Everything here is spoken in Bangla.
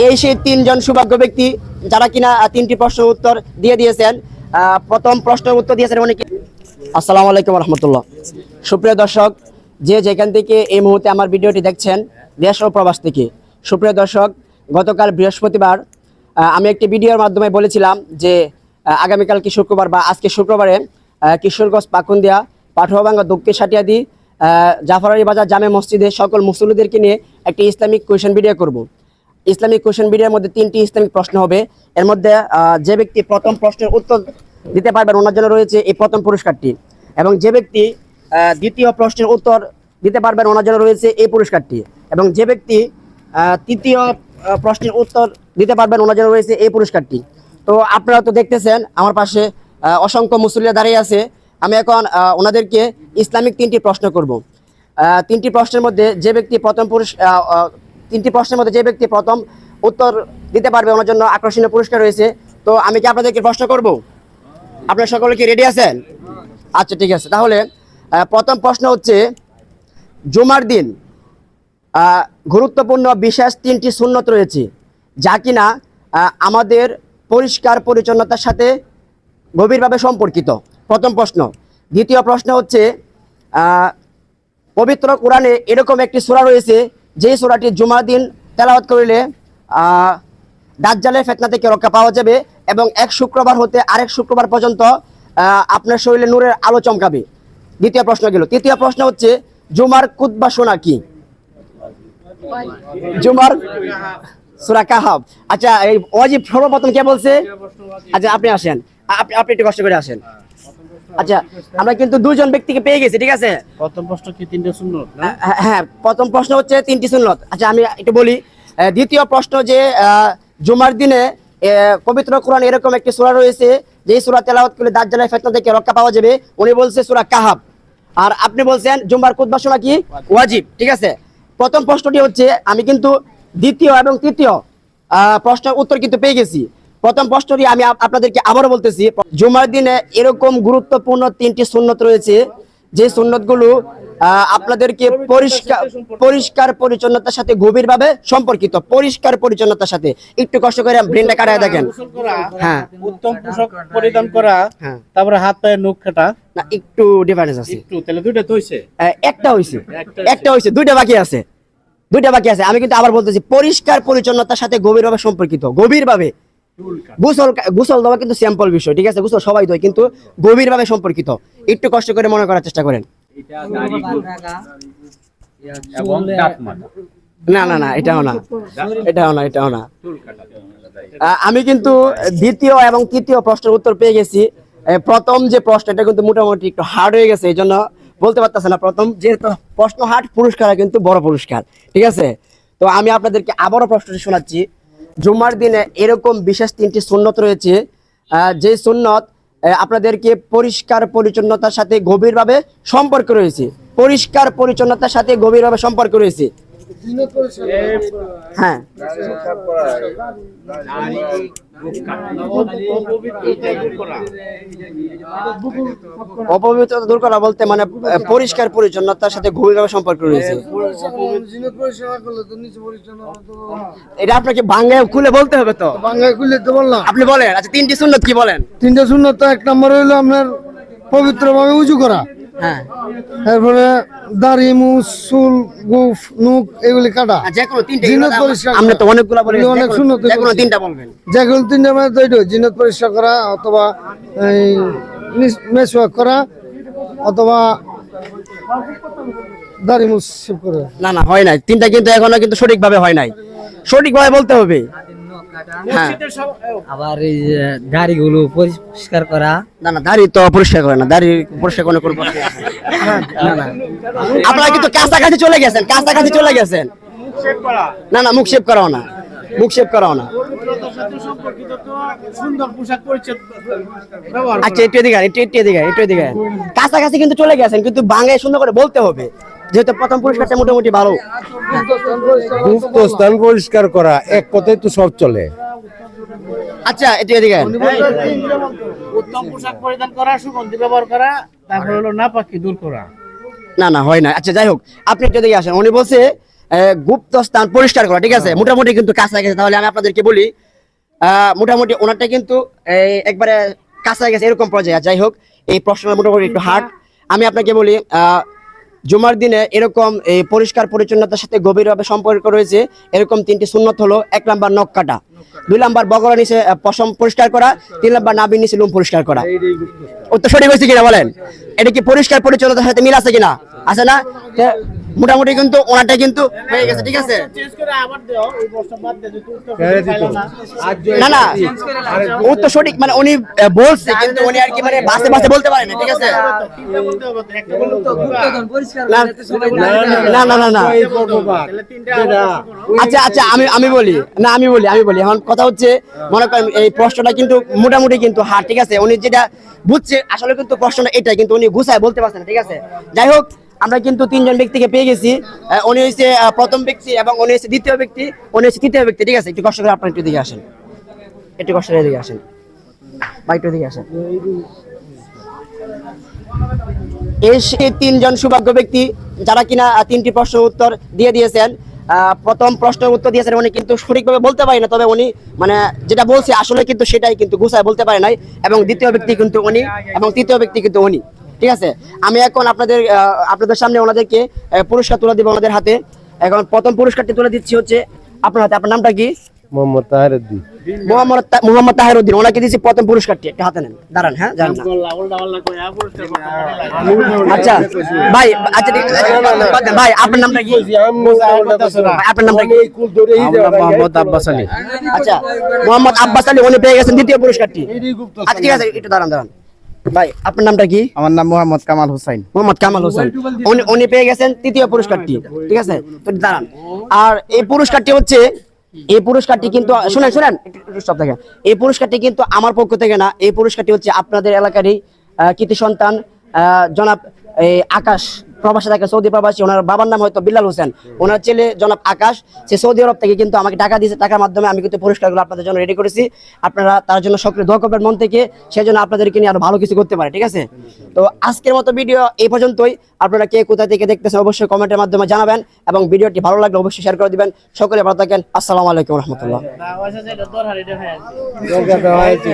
এই সেই তিনজন সৌভাগ্য ব্যক্তি যারা কিনা তিনটি প্রশ্নের উত্তর দিয়ে দিয়েছেন। প্রথম প্রশ্নের উত্তর দিয়েছেন উনি। আসসালামু আলাইকুম রহমতুল্লাহ। সুপ্রিয় দর্শক, যে যেখান থেকে এই মুহূর্তে আমার ভিডিওটি দেখছেন, দেশ ও প্রবাস থেকে, সুপ্রিয় দর্শক, গতকাল বৃহস্পতিবার আমি একটি ভিডিওর মাধ্যমে বলেছিলাম যে আগামীকাল কি শুক্রবার বা আজকে শুক্রবারে কিশোরগঞ্জ পাকুন্দিয়া পাঠুয়াভাঙ্গা দক্ষিণ সাটিয়াদি জাফরারি বাজার জামে মসজিদে সকল মুসল্লিদেরকে নিয়ে একটি ইসলামিক কোয়েশন ভিডিও করব। ইসলামিক কোয়েশন ভিডিওর মধ্যে 3টি ইসলামিক প্রশ্ন হবে। এর মধ্যে যে ব্যক্তি প্রথম প্রশ্নের উত্তর দিতে পারবেন ওনার জন্য রয়েছে এই প্রথম পুরস্কারটি, এবং যে ব্যক্তি দ্বিতীয় প্রশ্নের উত্তর দিতে পারবেন ওনার জন্য রয়েছে এই পুরস্কারটি, এবং যে ব্যক্তি তৃতীয় প্রশ্নের উত্তর দিতে পারবেন ওনার জন্য রয়েছে এই পুরস্কারটি। তো আপনারা তো দেখতেছেন আমার পাশে অসংখ্য মুসল্লিরা দাঁড়িয়ে আছে। আমি এখন ওনাদেরকে ইসলামিক 3টি প্রশ্ন করব। 3টি প্রশ্নের মধ্যে যে ব্যক্তি প্রথম উত্তর দিতে পারবে ওনার জন্য আকর্ষণীয় পুরস্কার রয়েছে। তো আমি কি আপনাদেরকে প্রশ্ন করব? আপনারা সকলে কি রেডি আছেন? আচ্ছা, ঠিক আছে। তাহলে প্রথম প্রশ্ন হচ্ছে, জুমার দিন গুরুত্বপূর্ণ বিশেষ 3টি সুন্নত রয়েছে যা কিনা আমাদের পরিষ্কার পরিচ্ছন্নতার সাথে গভীরভাবে সম্পর্কিত। প্রথম প্রশ্ন। দ্বিতীয় প্রশ্ন হচ্ছে, পবিত্র কোরআনে এরকম একটি সূরা রয়েছে যে সূরাটি জুমার দিন তেলাওয়াত করলে দাজ্জালের ফিতনা থেকে রক্ষা পাওয়া যাবে এবং এক শুক্রবার হতে আরেক শুক্রবার পর্যন্ত আপনার শরীরে নূরের আলো চমকাবে। দ্বিতীয় প্রশ্ন গেল। তৃতীয় প্রশ্ন হচ্ছে, জুমার খুতবা শোনা কি? জুমার সূরা কাহাফ। আচ্ছা, এই ওয়াজিব সর্বপ্রথম কে বলছে? আচ্ছা, আপনি আসেন, আপনি একটু কষ্ট করে আসেন। আচ্ছা, আমরা কিন্তু দুজন ব্যক্তিকে পেয়ে গেছি, ঠিক আছে? প্রথম প্রশ্ন কি 3টা সুন্নত না? হ্যাঁ, প্রথম প্রশ্ন হচ্ছে 3টি সুন্নত। আচ্ছা, আমি একটু বলি। দ্বিতীয় প্রশ্ন যে জুমার দিনে পবিত্র কোরআন এরকম একটি সূরা রয়েছে যে সূরা তেলাওয়াত করলে দাজ্জালের ফিতনা থেকে রক্ষা পাওয়া যাবে, উনি বলছে সূরা কাহাফ। আর আপনি বলছেন জুমার খুতবা শোনা কি? ওয়াজিব, ঠিক আছে? প্রথম প্রশ্নটি হচ্ছে, আমি কিন্তু দ্বিতীয় এবং তৃতীয় প্রশ্নের উত্তর কিন্তু পেয়ে গেছি। প্রথম প্রশ্নটি আমি আপনাদেরকে আবারও বলতেছি, জুমার দিনে এরকম গুরুত্বপূর্ণ 3টি সুন্নত রয়েছে যে সুন্নতগুলো আপনাদেরকে পরিষ্কার পরিচ্ছন্নতার সাথে গভীরভাবে সম্পর্কিত। পরিষ্কার পরিচ্ছন্নতার সাথে একটু কষ্ট করে ব্রেনটা কাটায় দেখেন। হ্যাঁ, উত্তম পোশাক পরিধান করা, তারপরে হাত পায়ের নখ কাটা। না, একটু ডিফারেন্স আছে। একটু তাহলে দুইটা তো হইছে। একটা হইছে, দুইটা বাকি আছে। আমি কিন্তু আবার বলতেছি, পরিষ্কার পরিচ্ছন্নতার সাথে গভীরভাবে সম্পর্কিত। গভীরভাবে গোসল দেওয়া কিন্তু সিম্পল বিষয়, ঠিক আছে? গোসল সবাই দেয়, কিন্তু গভীরভাবে সম্পর্কিত। একটু কষ্ট করে মনে করার চেষ্টা করেন। না, এটাও না। আমি কিন্তু দ্বিতীয় এবং তৃতীয় প্রশ্নের উত্তর পেয়ে গেছি। প্রথম যে প্রশ্ন, এটা কিন্তু মোটামুটি একটু হার্ড হয়ে গেছে, এই জন্য বলতে পারতেছে না। প্রথম যেহেতু প্রশ্ন হার্ড, পুরস্কার কিন্তু বড় পুরস্কার, ঠিক আছে? তো আমি আপনাদেরকে আবারও প্রশ্নটি শোনাচ্ছি। জুমার দিনে এরকম বিশেষ 3টি সুন্নত রয়েছে যে সুন্নত আপনাদেরকে পরিষ্কার পরিচ্ছন্নতার সাথে গভীরভাবে সম্পর্ক রয়েছে। পরিষ্কার পরিচ্ছন্নতার সাথে গভীরভাবে সম্পর্ক রয়েছে। হ্যাঁ, অপবিত্রতা দূর করা বলতে মানে পরিষ্কার পরিচ্ছন্নতার সাথে গভীরভাবে সম্পর্ক রয়েছে। এটা আপনাকে বাংলায় খুলে বলতে হবে। তো বাংলায় খুলে তো বললাম, আপনি বলেন। আচ্ছা, 3টি সুন্নত কি বলেন? 3টা সুন্নত। 1 নম্বর হইলো আপনার পবিত্রভাবে উজু করা। হ্যাঁ, তারপরে দাড়ি, মুছ, চুল, গোফ, নুক এগুলি কাটা। যে কোনো 3টা। জিনাত পরিষ্কার আমরা তো অনেকগুলা বলি, অনেক সুন্নত। যে কোনো 3টা বলবেন। যে কোনো 3টা মানে তো এইটা জিনাত পরিষ্কার করা, অথবা এই মেসওয়াক করা, অথবা দাড়ি মুছ শেভ করা। না, হয় নাই 3টা, কিন্তু এখনো কিন্তু সঠিকভাবে হয় নাই। সঠিকভাবে বলতে হবে। হ্যাঁ, আবার এই দাড়িগুলো পরিষ্কার করা। না, দাড়ি তো পরিষ্কার করে না। দাড়ি পরিষ্কার কোনো না। আপনারা কিন্তু কাছাকাছি চলে গেছেন। না, মুখ শেভ করাও না। আচ্ছা, একটু এদিকে। কাছাকাছি কিন্তু চলে গেছেন, কিন্তু বাংলায় সুন্দর করে বলতে হবে, যেহেতু প্রথম পুরস্কারটা মোটামুটি ভালো। স্থান পরিষ্কার করা, এক কথায় তো সব চলে। আচ্ছা, একটু এদিকে। উত্তম পোশাক পরিধান করা, সুগন্ধি ব্যবহার করা, তারপর হলো নাপাকি দূর করা। না, হয় না। আচ্ছা, যাই হোক, আপনি একটু এদিকে আসেন। উনি বলছে গুপ্ত স্থান পরিষ্কার করা, ঠিক আছে, মোটামুটি কিন্তু কাছে গেছে। তাহলে আমি আপনাদেরকে বলি মোটামুটি ওনারটা কিন্তু একবারে কাছে গেছে এরকম পর্যায়ে। যাই হোক, এই প্রশ্নটা মোটামুটি একটু হার্ড। আমি আপনাকে বলি জুমার দিনে এরকম এই পরিষ্কার পরিচ্ছন্নতার সাথে গভীরভাবে সম্পর্ক রয়েছে এরকম 3টি সুন্নত হলো: 1 নাম্বার নখ কাটা, 2 নাম্বার বগলের নিচে পশম পরিষ্কার করা, 3 নাম্বার নাভির নিচে লোম পরিষ্কার করা। উত্তর সঠিক হয়েছে কিনা বলেন? এটা কি পরিষ্কার পরিচ্ছন্নতার সাথে মিল আছে কিনা? আছে না? মোটামুটি কিন্তু ওনারটা কিন্তু হয়ে গেছে, ঠিক আছে। চেঞ্জ করে আবার দাও, এই প্রশ্ন বাদ দে, যদি উত্তর সঠিক পাইলো না। না না, উত্তর সঠিক মানে উনি বলছে, কিন্তু উনি আর কি মানে বাসে বাসে বলতে পারেন না, ঠিক আছে। তিনটা বলতে হবে তো, একটা বললে তো পরিষ্কার না না না না না। তাহলে তিনটা আবার আচ্ছা আচ্ছা, আমি বলি না, আমি বলি এখন কথা হচ্ছে, মনে করেন এই প্রশ্নটা কিন্তু মোটামুটি কিন্তু হার, ঠিক আছে। উনি যেটা বুঝছে আসলে কিন্তু প্রশ্নটা এটাই, কিন্তু উনি গুছায় বলতে পারছেন না, ঠিক আছে। যাই হোক, আমরা কিন্তু 3 জন ব্যক্তিকে পেয়ে গেছি। উনি হচ্ছে প্রথম ব্যক্তি এবং উনি হচ্ছে দ্বিতীয় ব্যক্তি, উনি হচ্ছে তৃতীয় ব্যক্তি, ঠিক আছে। একটু কষ্ট করে আপনার একটু দিকে আসেন, একটু কষ্ট করে দিকে আসেন ভাই, একটু দিকে আসেন। এই 3 জন সৌভাগ্য ব্যক্তি যারা কিনা 3টি প্রশ্নের উত্তর দিয়ে দিয়েছেন। প্রথম প্রশ্নের উত্তর দিয়েছেন উনি কিন্তু সঠিকভাবে বলতে পারি না, তবে উনি মানে যেটা বলছে আসলে কিন্তু সেটাই কিন্তু গুছায় বলতে পারে নাই। এবং দ্বিতীয় ব্যক্তি কিন্তু উনি এবং তৃতীয় ব্যক্তি কিন্তু উনি, ঠিক আছে। আমি এখন আপনাদের সামনে ওনাদেরকে পুরস্কার তুলে দিব ওনাদের হাতে। এখন প্রথম পুরস্কারটি তুলে দিচ্ছি হচ্ছে আপনার হাতে। আপনার নামটা কি? মোহাম্মদ তাহেরউদ্দিন। মোহাম্মদ তাহেরউদ্দিন। ওনাকে দিচ্ছি প্রথম পুরস্কারটি, একটা হাতে নেন, দাঁড়ান, হ্যাঁ জানেন না। উল্টা করে পুরস্কার করতে আচ্ছা ভাই, আচ্ছা ঠিক আছে ভাই, আপনার নামটা কি? আপনার নামটা কি? মোহাম্মদ আব্বাস আলী। আচ্ছা, মোহাম্মদ আব্বাস আলী, উনি পেয়ে গেছেন দ্বিতীয় পুরস্কারটি। আচ্ছা ঠিক আছে, একটু দাঁড়ান ভাই, আপনার নামটা কি? আমার নাম মোহাম্মদ কামাল হোসেন। মোহাম্মদ কামাল হোসেন, উনি পেয়ে গেছেন তৃতীয় পুরস্কারটি, ঠিক আছে। তো দাঁড়ান, আর এই পুরস্কারটি হচ্ছে, এই পুরস্কারটি কিন্তু শুনেন একটু স্টপ দেখেন, এই পুরস্কারটি কিন্তু আমার পক্ষ থেকে না, এই পুরস্কারটি হচ্ছে আপনাদের এলাকারই কৃতি সন্তান জনাব আকাশ, প্রবাসী থাকে, সৌদি প্রবাসী। ওনার বাবার নাম হয়তো বিল্লাল হোসেন, ওনার ছেলে জনাব আকাশ, সে সৌদি আরব থেকে কিন্তু আমাকে টাকা দিয়েছে, টাকার মাধ্যমে আমি কিন্তু পুরস্কারগুলো আপনাদের জন্য রেডি করেছি। আপনারা তার জন্য সক্রিয় দোয়া করবেন মন থেকে, সেজন্য আপনাদেরকে নিয়ে আরো ভালো কিছু করতে পারে, ঠিক আছে। তো আজকের মতো ভিডিও এই পর্যন্তই। আপনারা কে কোথা থেকে দেখতেছেন অবশ্যই কমেন্টের মাধ্যমে জানাবেন, এবং ভিডিওটি ভালো লাগলে অবশ্যই শেয়ার করে দিবেন। সকলে ভালো থাকেন। আসসালামু আলাইকুম রহমতুল্লাহ। না, ওই যে এটা দরহার এটা হয়ে আছে।